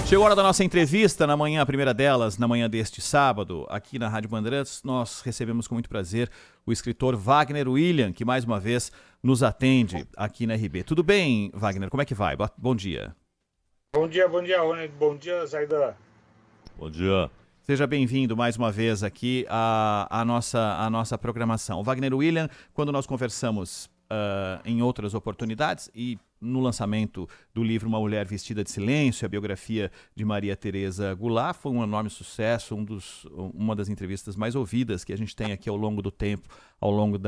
Chegou a hora da nossa entrevista na manhã, a primeira delas, na manhã deste sábado, aqui na Rádio Bandeirantes. Nós recebemos com muito prazer o escritor Wagner Willian, que mais uma vez nos atende aqui na RB. Tudo bem, Wagner? Como é que vai? Bom dia. Bom dia, Rony. Bom dia, Zaidan. Bom dia. Seja bem-vindo mais uma vez aqui à nossa programação. O Wagner Willian, quando nós conversamos em outras oportunidades e no lançamento do livro Uma Mulher Vestida de Silêncio, a biografia de Maria Tereza Goulart, foi um enorme sucesso, uma das entrevistas mais ouvidas que a gente tem aqui ao longo do tempo, ao longo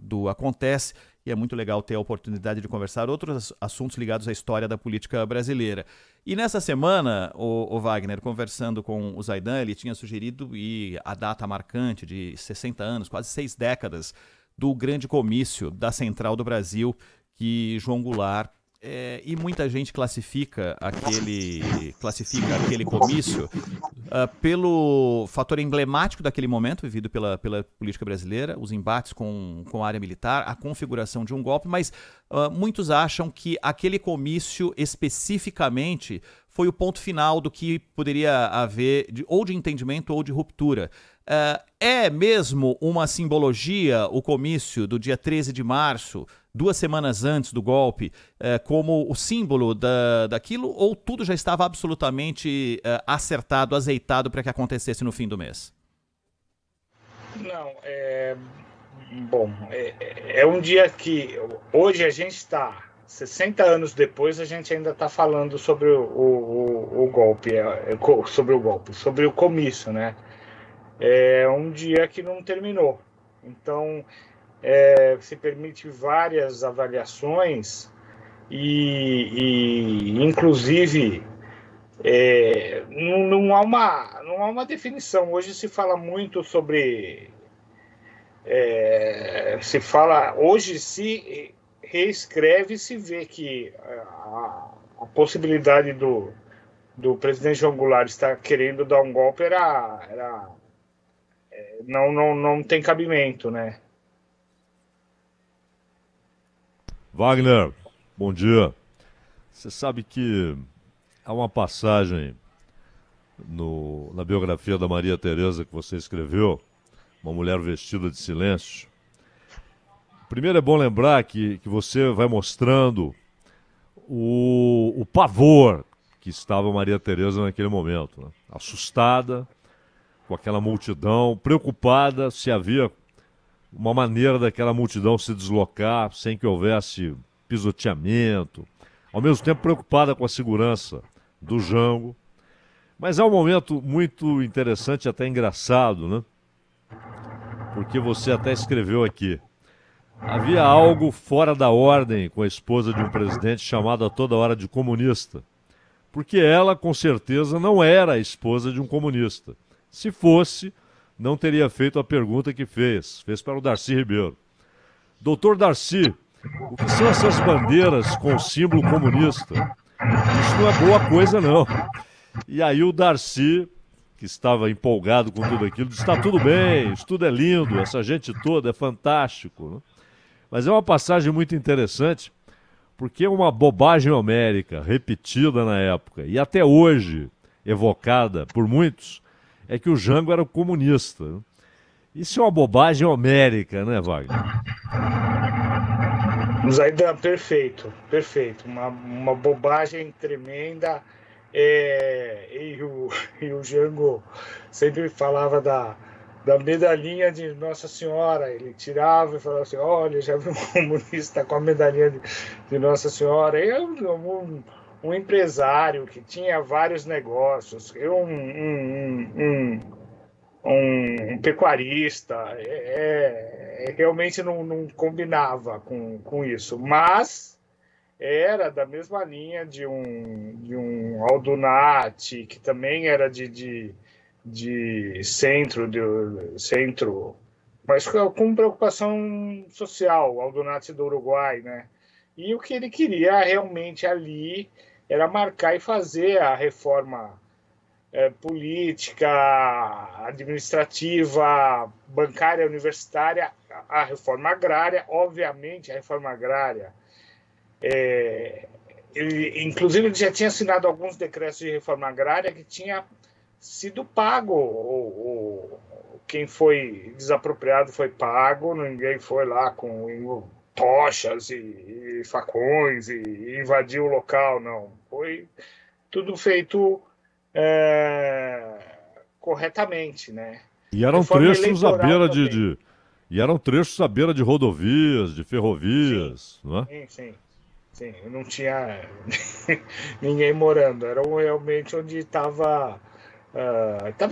do Acontece, e é muito legal ter a oportunidade de conversar outros assuntos ligados à história da política brasileira. E nessa semana, o Wagner, conversando com o Zaidan, ele tinha sugerido a data marcante de 60 anos, quase 6 décadas, do grande comício da Central do Brasil, que João Goulart e muita gente classifica aquele comício pelo fator emblemático daquele momento vivido pela política brasileira, os embates com a área militar, a configuração de um golpe, mas muitos acham que aquele comício especificamente foi o ponto final do que poderia haver ou de entendimento ou de ruptura. É mesmo uma simbologia o comício do dia 13 de março, 2 semanas antes do golpe, como o símbolo daquilo, ou tudo já estava absolutamente acertado, azeitado para que acontecesse no fim do mês? Não, é um dia que hoje a gente está, 60 anos depois, a gente ainda está falando sobre o golpe, sobre o comício, né? É um dia que não terminou. Então, se permite várias avaliações e inclusive, não há uma definição. Hoje se fala muito sobre... hoje se reescreve e se vê que a possibilidade do presidente João Goulart estar querendo dar um golpe não tem cabimento, né? Wagner, bom dia. Você sabe que há uma passagem na biografia da Maria Tereza que você escreveu, Uma Mulher Vestida de Silêncio. Primeiro é bom lembrar que você vai mostrando o pavor que estava Maria Tereza naquele momento, né? Assustada com aquela multidão, preocupada se havia uma maneira daquela multidão se deslocar sem que houvesse pisoteamento, ao mesmo tempo preocupada com a segurança do Jango. Mas é um momento muito interessante e até engraçado, né? Porque você até escreveu aqui: havia algo fora da ordem com a esposa de um presidente chamado a toda hora de comunista, porque ela, com certeza, não era a esposa de um comunista. Se fosse, não teria feito a pergunta que fez para o Darcy Ribeiro. Doutor Darcy, o que são essas bandeiras com o símbolo comunista? Isso não é boa coisa, não. E aí o Darcy, que estava empolgado com tudo aquilo, disse: está tudo bem, isso tudo é lindo, essa gente toda é fantástico, né? Mas é uma passagem muito interessante, porque é uma bobagem homérica, repetida na época, e até hoje evocada por muitos, é que o Jango era comunista. Isso é uma bobagem homérica, né, Wagner? Zaidan, perfeito. Uma bobagem tremenda. E o Jango sempre falava da medalhinha de Nossa Senhora. Ele tirava e falava assim: olha, já vi um comunista com a medalhinha de Nossa Senhora. E um empresário que tinha vários negócios, um pecuarista, realmente não combinava com isso, mas era da mesma linha de um Aldunati, que também era de centro, mas com preocupação social, o Aldunati do Uruguai, né? E o que ele queria realmente ali era marcar e fazer a reforma política, administrativa, bancária, universitária, a reforma agrária. Obviamente, a reforma agrária inclusive, ele já tinha assinado alguns decretos de reforma agrária que tinha sido pago, quem foi desapropriado foi pago, ninguém foi lá com tochas e facões e invadiu o local, não. Foi tudo feito corretamente, né? E eram trechos à beira e eram trechos à beira de rodovias, de ferrovias, sim, não é? Sim, não tinha ninguém morando, era realmente onde estava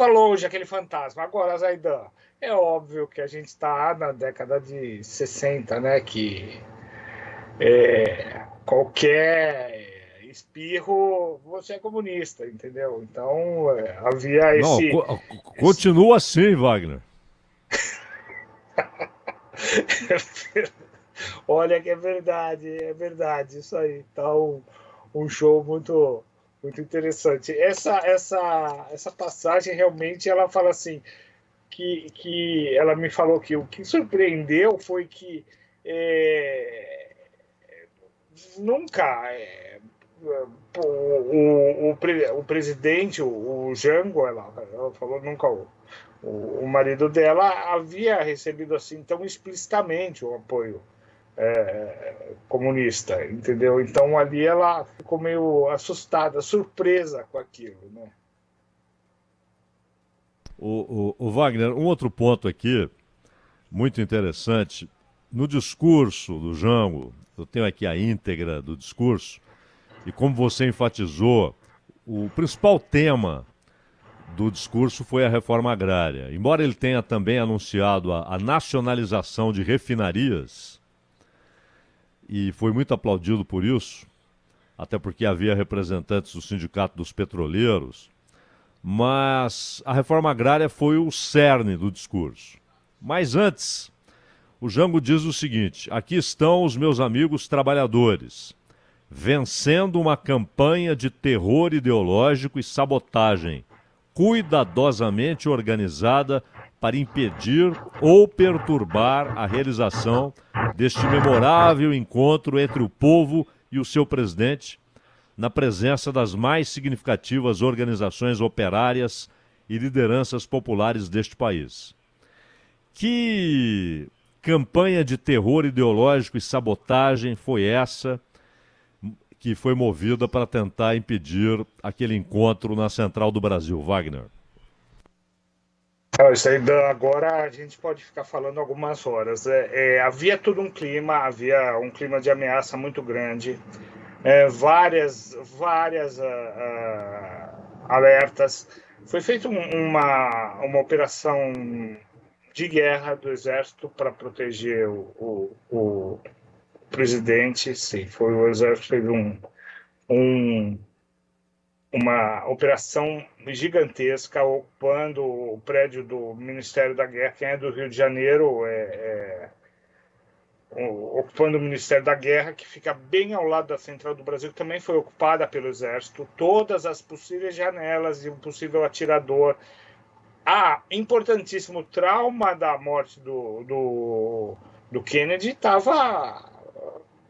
longe aquele fantasma. Agora, Zaidan, é óbvio que a gente está na década de 60, né? Que qualquer espirro, você é comunista, entendeu? Então, havia Não, continua assim, Wagner. Olha que é verdade, isso aí. Tá um show muito, muito interessante. Essa passagem realmente ela fala assim que ela me falou que o que surpreendeu foi que nunca o presidente, o Jango, ela falou nunca o marido dela havia recebido assim tão explicitamente o apoio comunista, entendeu? Então ali ela ficou meio assustada, surpresa com aquilo, né? O Wagner, um outro ponto aqui, muito interessante, no discurso do Jango, eu tenho aqui a íntegra do discurso, e como você enfatizou, o principal tema do discurso foi a reforma agrária. Embora ele tenha também anunciado a nacionalização de refinarias, e foi muito aplaudido por isso, até porque havia representantes do Sindicato dos Petroleiros, mas a reforma agrária foi o cerne do discurso. Mas antes, o Jango diz o seguinte: aqui estão os meus amigos trabalhadores, vencendo uma campanha de terror ideológico e sabotagem, cuidadosamente organizada para impedir ou perturbar a realização deste memorável encontro entre o povo e o seu presidente, na presença das mais significativas organizações operárias e lideranças populares deste país. Que campanha de terror ideológico e sabotagem foi essa que foi movida para tentar impedir aquele encontro na Central do Brasil, Wagner? Isso aí, agora a gente pode ficar falando algumas horas. Havia todo havia um clima de ameaça muito grande, várias alertas. Foi feita uma operação de guerra do Exército para proteger o presidente. Sim, foi o Exército fez uma operação gigantesca ocupando o prédio do Ministério da Guerra. Quem é do Rio de Janeiro ocupando o Ministério da Guerra, que fica bem ao lado da Central do Brasil, que também foi ocupada pelo Exército. Todas as possíveis janelas e um possível atirador. Importantíssimo trauma da morte do Kennedy estava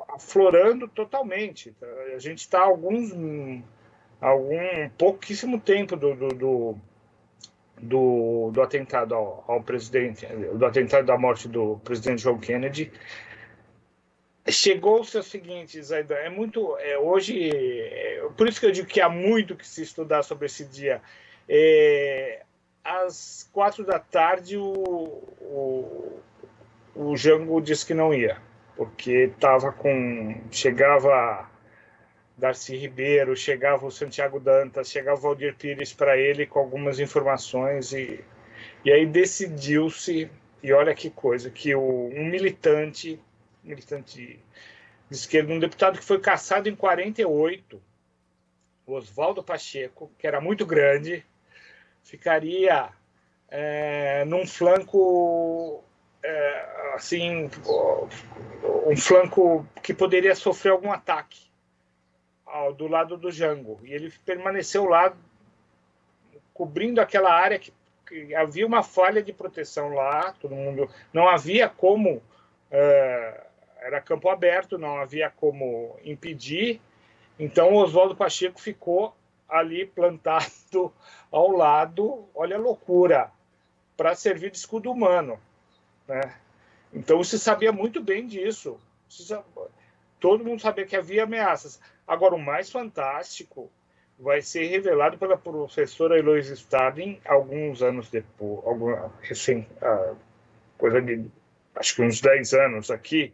aflorando totalmente. A gente está algum pouquíssimo tempo do atentado ao presidente, do atentado da morte do presidente John Kennedy. Chegou-se ao seguinte, Zaidan, hoje, por isso que eu digo que há muito que se estudar sobre esse dia. Às 4 da tarde, o Jango disse que não ia, porque chegava Darcy Ribeiro, chegava o Santiago Dantas, chegava o Valdir Pires para ele com algumas informações e aí decidiu-se, e olha que coisa, que um militante de esquerda, um deputado que foi cassado em 48, o Oswaldo Pacheco, que era muito grande, ficaria num flanco assim, um flanco que poderia sofrer algum ataque do lado do Jango, e ele permaneceu lá cobrindo aquela área que havia uma falha de proteção lá, todo mundo não havia como, era campo aberto, não havia como impedir, Então o Oswaldo Pacheco ficou ali plantado ao lado, olha a loucura, para servir de escudo humano, né? Então se sabia muito bem disso. Todo mundo sabia que havia ameaças. Agora, o mais fantástico vai ser revelado pela professora Eloise Starling alguns anos depois, coisa de, acho que uns 10 anos aqui,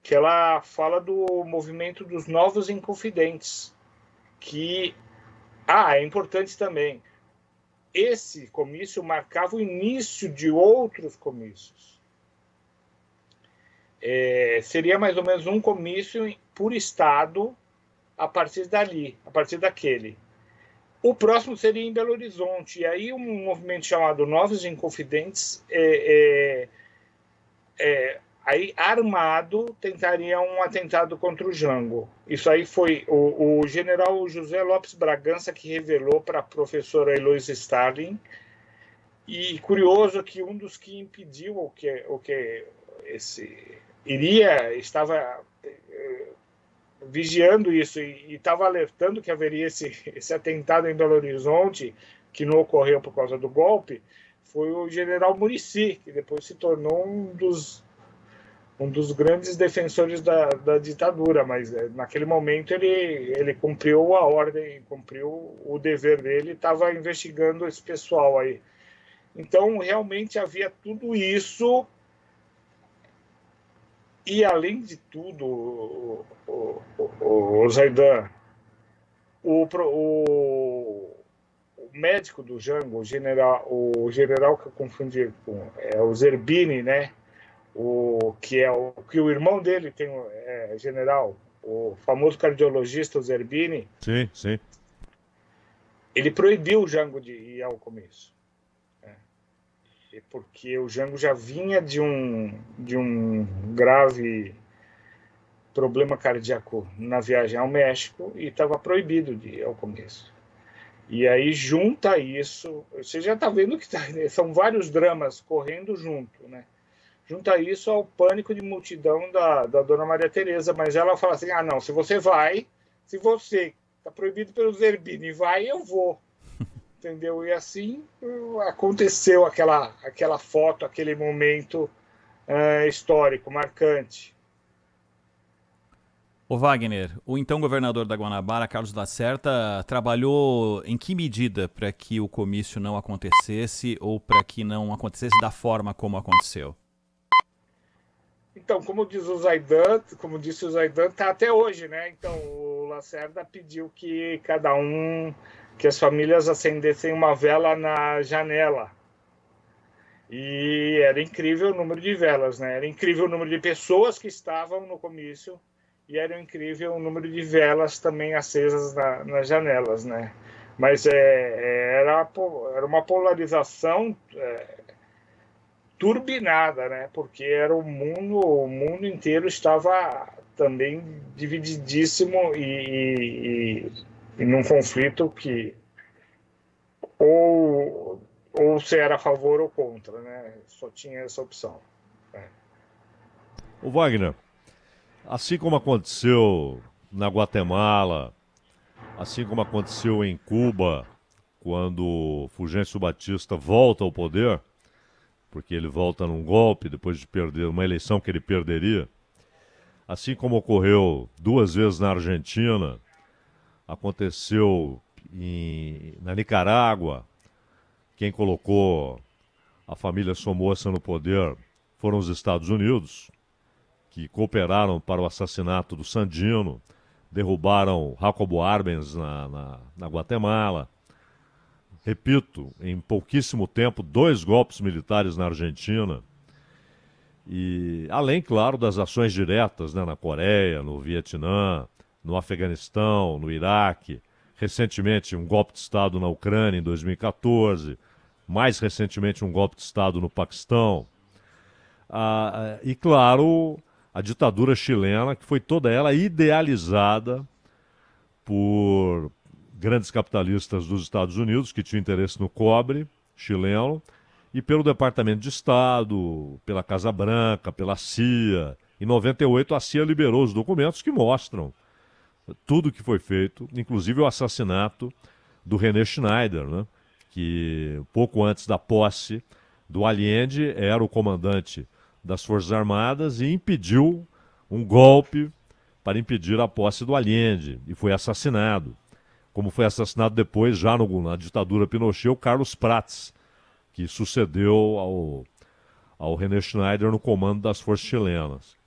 que ela fala do movimento dos novos inconfidentes, que é importante também. Esse comício marcava o início de outros comícios. Seria mais ou menos um comício por estado a partir dali, a partir daquele. O próximo seria em Belo Horizonte, e aí um movimento chamado Novos Inconfidentes, aí armado, tentaria um atentado contra o Jango. Isso aí foi o general José Lopes Bragança que revelou para a professora Eloise Starling, e curioso que um dos que impediu estava vigiando isso e estava alertando que haveria esse atentado em Belo Horizonte, que não ocorreu por causa do golpe, foi o general Muricy, que depois se tornou um dos grandes defensores da ditadura, mas naquele momento ele cumpriu a ordem, cumpriu o dever dele, estava investigando esse pessoal aí. Então, realmente havia tudo isso. E, além de tudo, o Zaidan, o médico do Jango, o general que eu confundi com o Zerbini, né? Que o irmão dele tem general, o famoso cardiologista, o Zerbini. Sim, sim. Ele proibiu o Jango de ir ao comício. Porque o Jango já vinha de um grave problema cardíaco na viagem ao México e estava proibido de ir ao comício. E aí junta isso, você já está vendo que são vários dramas correndo junto, né? Junta isso ao pânico de multidão da Dona Maria Tereza, mas ela fala assim, não, se você está proibido pelo Zerbini, vai, eu vou. Entendeu? E assim aconteceu aquela foto, aquele momento histórico, marcante. O Wagner, o então governador da Guanabara, Carlos Lacerda, trabalhou em que medida para que o comício não acontecesse ou para que não acontecesse da forma como aconteceu? Então, como disse o Zaidan, está até hoje, né? Então, o Lacerda pediu que que as famílias acendessem uma vela na janela. E era incrível o número de velas, né? Era incrível o número de pessoas que estavam no comício e era incrível o número de velas também acesas nas janelas, né? Mas era uma polarização turbinada, né? Porque era o mundo inteiro estava também divididíssimo e num conflito que ou se era a favor ou contra, né? Só tinha essa opção. O Wagner, assim como aconteceu na Guatemala, assim como aconteceu em Cuba, quando Fulgêncio Batista volta ao poder, porque ele volta num golpe depois de perder uma eleição que ele perderia, assim como ocorreu 2 vezes na Argentina, aconteceu na Nicarágua. Quem colocou a família Somoza no poder foram os Estados Unidos, que cooperaram para o assassinato do Sandino, derrubaram Jacobo Arbenz na Guatemala. Repito, em pouquíssimo tempo, 2 golpes militares na Argentina. E além, claro, das ações diretas, né, na Coreia, no Vietnã, no Afeganistão, no Iraque. Recentemente, um golpe de Estado na Ucrânia, em 2014. Mais recentemente, um golpe de Estado no Paquistão. E, claro, a ditadura chilena, que foi toda ela idealizada por grandes capitalistas dos Estados Unidos, que tinham interesse no cobre chileno, e pelo Departamento de Estado, pela Casa Branca, pela CIA. Em 98, a CIA liberou os documentos que mostram tudo que foi feito, inclusive o assassinato do René Schneider, né? Que pouco antes da posse do Allende era o comandante das Forças Armadas e impediu um golpe para impedir a posse do Allende e foi assassinado. Como foi assassinado depois, já na ditadura Pinochet, o Carlos Prats, que sucedeu ao René Schneider no comando das forças chilenas.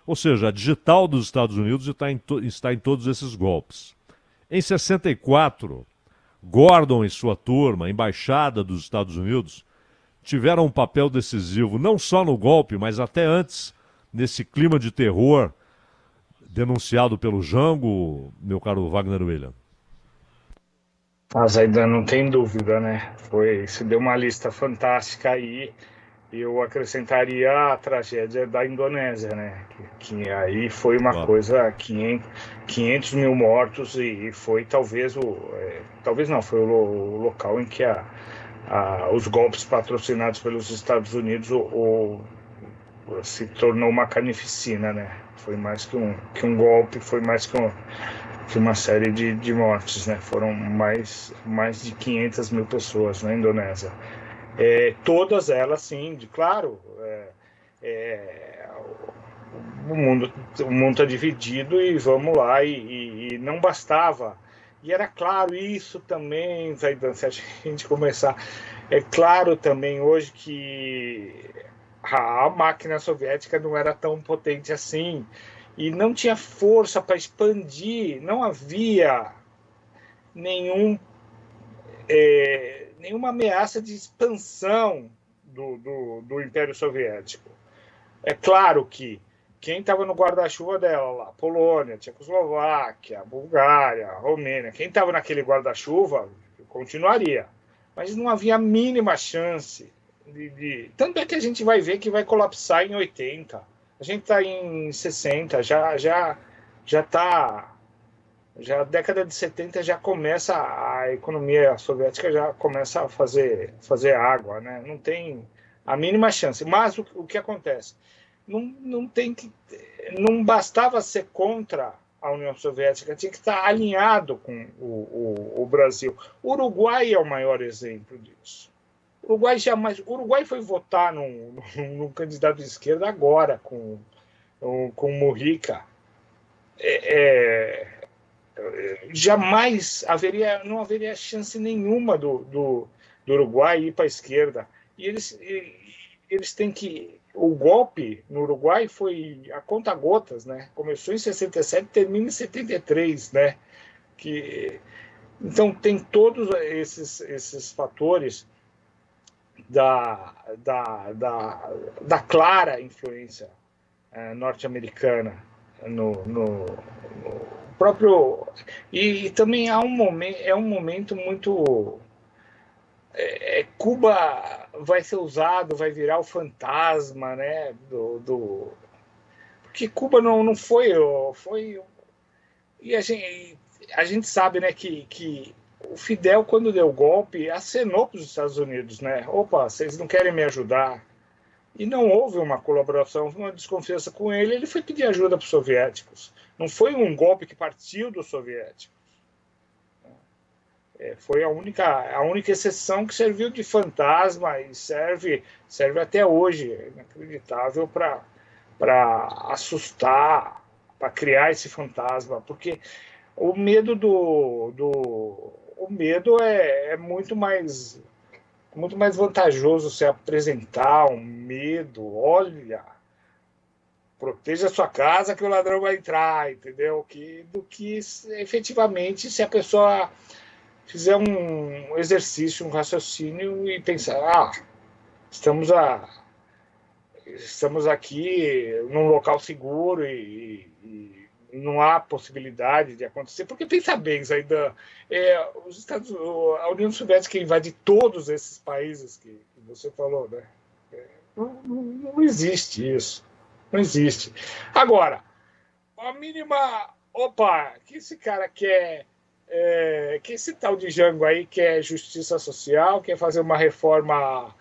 Ou seja, a digital dos Estados Unidos está em todos esses golpes. Em 64, Gordon e sua turma, embaixada dos Estados Unidos, tiveram um papel decisivo não só no golpe, mas até antes, nesse clima de terror denunciado pelo Jango, meu caro Wagner William. Mas ainda não tem dúvida, né? Você deu uma lista fantástica aí. Eu acrescentaria a tragédia da Indonésia, né? Que aí foi uma coisa, 500 mil mortos e foi talvez talvez não, foi o local em que os golpes patrocinados pelos Estados Unidos se tornou uma carnificina, né? Foi mais que um golpe, foi mais que uma série de mortes, né? Foram mais de 500 mil pessoas na Indonésia. Todas elas, sim, claro, o mundo está dividido e vamos lá, e não bastava. E era claro isso também, Zaidan, se a gente começar. É claro também hoje que a máquina soviética não era tão potente assim e não tinha força para expandir, não havia nenhuma ameaça de expansão do Império Soviético. É claro que quem estava no guarda-chuva dela lá, Polônia, Tchecoslováquia, Bulgária, Romênia, quem estava naquele guarda-chuva continuaria. Mas não havia a mínima chance Tanto é que a gente vai ver que vai colapsar em 80. A gente está em 60, já a década de 70 já começa, a economia soviética já começa a fazer água, né? Não tem a mínima chance. Mas o que acontece? Não bastava ser contra a União Soviética, tinha que estar alinhado com o Brasil. O Uruguai é o maior exemplo disso. O Uruguai foi votar num candidato de esquerda agora, com Mujica. Jamais não haveria chance nenhuma do Uruguai ir para a esquerda. E eles têm que... O golpe no Uruguai foi a conta-gotas, né? Começou em 67 e termina em 73, né? Então, tem todos esses fatores da clara influência norte-americana no próprio... E também é um momento muito... Cuba vai ser usado, vai virar o fantasma, né? Porque Cuba não foi... E a gente sabe, né, que o Fidel, quando deu o golpe, acenou para os Estados Unidos, né? Opa, vocês não querem me ajudar? E não houve uma colaboração, uma desconfiança com ele. Ele foi pedir ajuda para os soviéticos. Não foi um golpe que partiu dos soviéticos. Foi a única exceção que serviu de fantasma e serve até hoje, inacreditável, para assustar, para criar esse fantasma, porque o medo o medo é muito mais vantajoso se apresentar um medo. Olha, proteja a sua casa que o ladrão vai entrar, entendeu? Do que efetivamente se a pessoa fizer um exercício, um raciocínio e pensar, estamos aqui num local seguro e não há possibilidade de acontecer. Porque pensa bem, Zaidan, a União Soviética invade todos esses países que você falou, né? Não existe isso. Não existe. Agora, a mínima... Opa, que esse cara quer... que esse tal de Jango aí quer justiça social, quer fazer uma reforma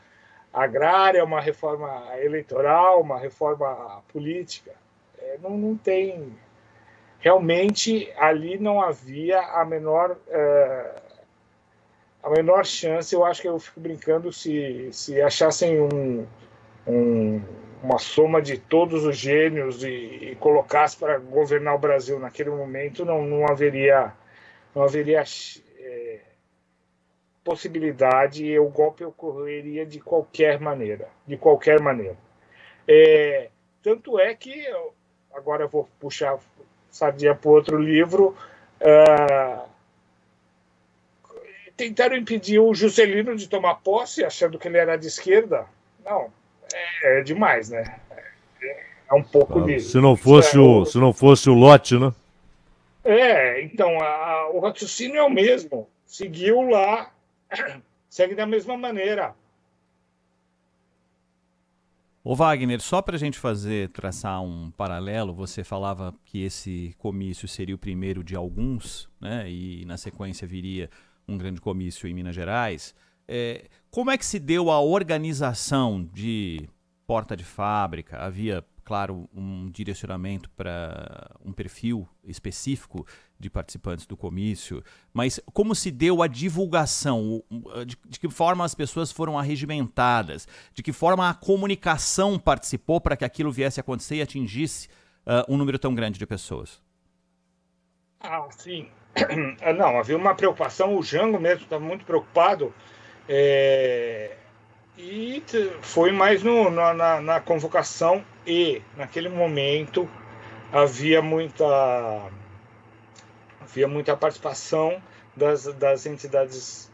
agrária, uma reforma eleitoral, uma reforma política. Não tem... realmente ali não havia a menor chance. Eu acho que eu fico brincando, se achassem uma soma de todos os gênios e colocasse para governar o Brasil naquele momento, não haveria possibilidade, e o golpe ocorreria de qualquer maneira, tanto é que agora eu vou puxar sardinha para outro livro. Tentaram impedir o Juscelino de tomar posse, achando que ele era de esquerda. Não, é demais, né? É um pouco de... Se não fosse o lote, né? Então, o raciocínio é o mesmo. Seguiu lá, segue da mesma maneira. Ô Wagner, só para a gente traçar um paralelo, você falava que esse comício seria o primeiro de alguns, né? E na sequência viria um grande comício em Minas Gerais. Como é que se deu a organização de porta de fábrica? Havia, claro, um direcionamento para um perfil específico de participantes do comício, mas como se deu a divulgação? De que forma as pessoas foram arregimentadas? De que forma a comunicação participou para que aquilo viesse a acontecer e atingisse um número tão grande de pessoas? Sim. Não, havia uma preocupação, o Jango mesmo estava muito preocupado, e foi mais na convocação, e naquele momento havia muita participação das entidades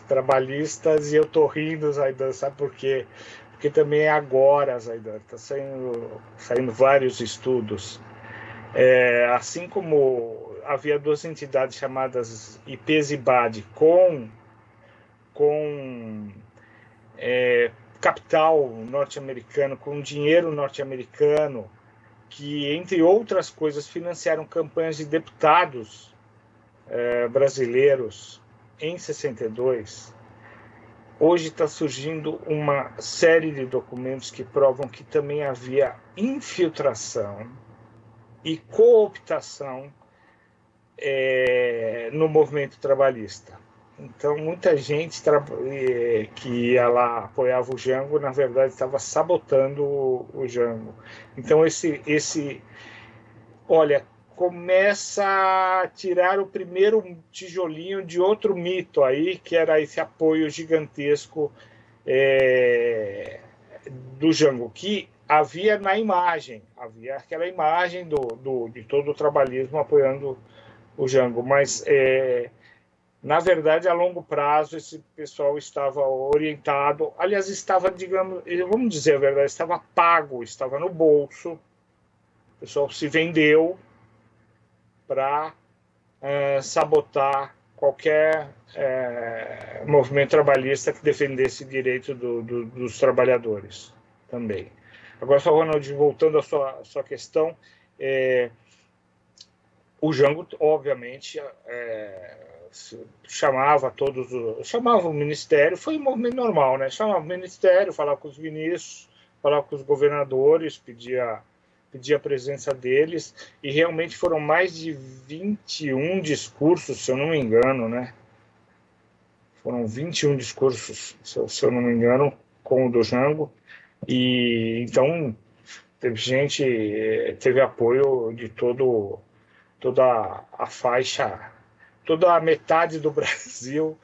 trabalhistas, e eu estou rindo, Zaidan, sabe por quê? Porque também é agora, Zaidan, está saindo vários estudos. Assim como havia duas entidades chamadas IPES e BAD com capital norte-americano, com dinheiro norte-americano, que, entre outras coisas, financiaram campanhas de deputados brasileiros em 62, hoje está surgindo uma série de documentos que provam que também havia infiltração e cooptação no movimento trabalhista. Então, muita gente que ia lá, apoiava o Jango, na verdade estava sabotando o Jango. Então, olha, começa a tirar o primeiro tijolinho de outro mito aí, que era esse apoio gigantesco do Jango, que havia na imagem, havia aquela imagem de todo o trabalhismo apoiando o Jango, mas na verdade, a longo prazo, esse pessoal estava orientado, aliás, estava, digamos, vamos dizer a verdade, estava pago, estava no bolso, o pessoal se vendeu para sabotar qualquer movimento trabalhista que defendesse o direito dos trabalhadores também. Agora, só, Ronald, voltando à sua questão, o Jango, obviamente, chamava o ministério, foi um movimento normal, né? Chamava o ministério, falava com os ministros, falava com os governadores, pedia a presença deles, e realmente foram mais de 21 discursos, se eu não me engano, né? Foram 21 discursos, se eu não me engano, com o do Jango, e então teve apoio de toda a faixa, toda a metade do Brasil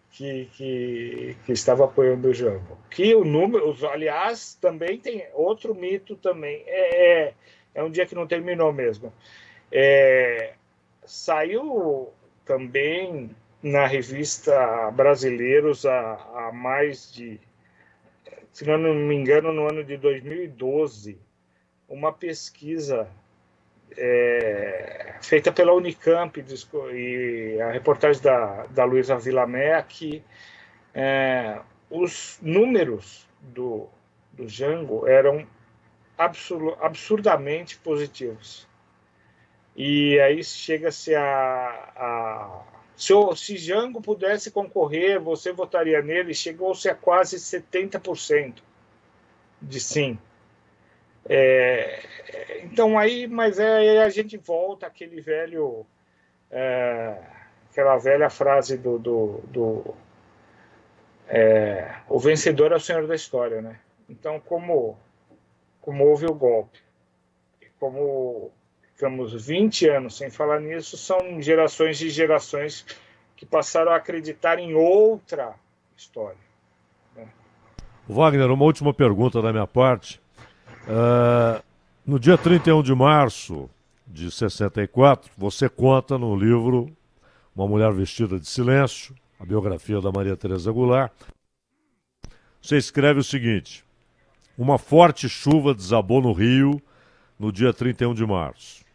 que estava apoiando o Jango. Que o número, aliás, também tem outro mito também. É um dia que não terminou mesmo. Saiu também na revista Brasileiros há mais de, se não me engano, no ano de 2012, uma pesquisa feita pela Unicamp, e a reportagem da Luísa Vilamé, que os números do Jango eram absurdamente positivos. E aí chega-se se Jango pudesse concorrer, você votaria nele? Chegou-se a quase 70% de sim. Então aí, mas aí a gente volta àquele aquela velha frase o vencedor é o senhor da história, né? Então, como houve o golpe, como ficamos 20 anos sem falar nisso, são gerações e gerações que passaram a acreditar em outra história. Né? Wagner, uma última pergunta da minha parte. No dia 31 de março de 64, você conta no livro Uma Mulher Vestida de Silêncio, a biografia da Maria Teresa Goulart. Você escreve o seguinte: uma forte chuva desabou no Rio no dia 31 de março.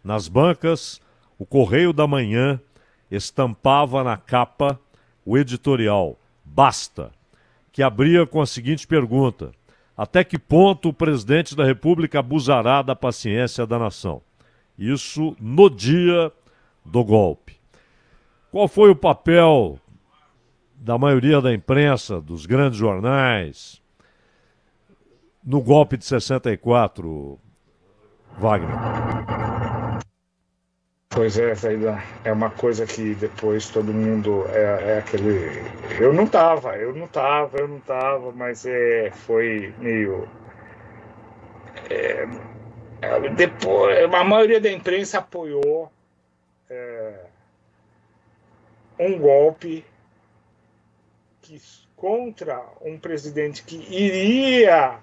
Nas bancas, o Correio da Manhã estampava na capa o editorial Basta, que abria com a seguinte pergunta: até que ponto o presidente da República abusará da paciência da nação? Isso no dia do golpe. Qual foi o papel da maioria da imprensa, dos grandes jornais, no golpe de 64, Wagner? Pois é, Zaidan, é uma coisa que depois todo mundo aquele... Eu não tava, mas foi meio... depois, a maioria da imprensa apoiou um golpe contra um presidente que iria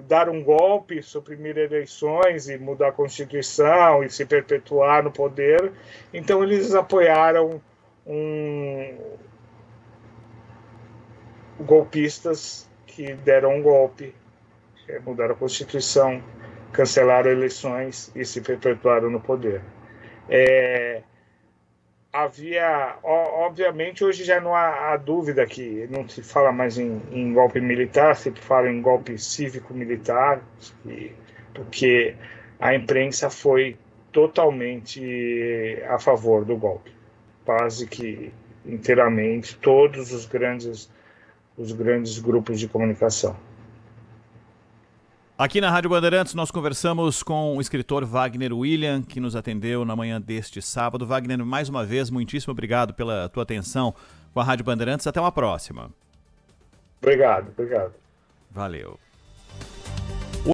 dar um golpe, suprimir eleições e mudar a Constituição e se perpetuar no poder. Então eles apoiaram golpistas que deram um golpe, mudaram a Constituição, cancelaram eleições e se perpetuaram no poder. Obviamente, hoje já não há dúvida que não se fala mais em golpe militar, se fala em golpe cívico-militar, porque a imprensa foi totalmente a favor do golpe. Quase que inteiramente, todos os grandes grupos de comunicação. Aqui na Rádio Bandeirantes nós conversamos com o escritor Wagner Willian, que nos atendeu na manhã deste sábado. Wagner, mais uma vez, muitíssimo obrigado pela tua atenção com a Rádio Bandeirantes. Até uma próxima. Obrigado. Valeu.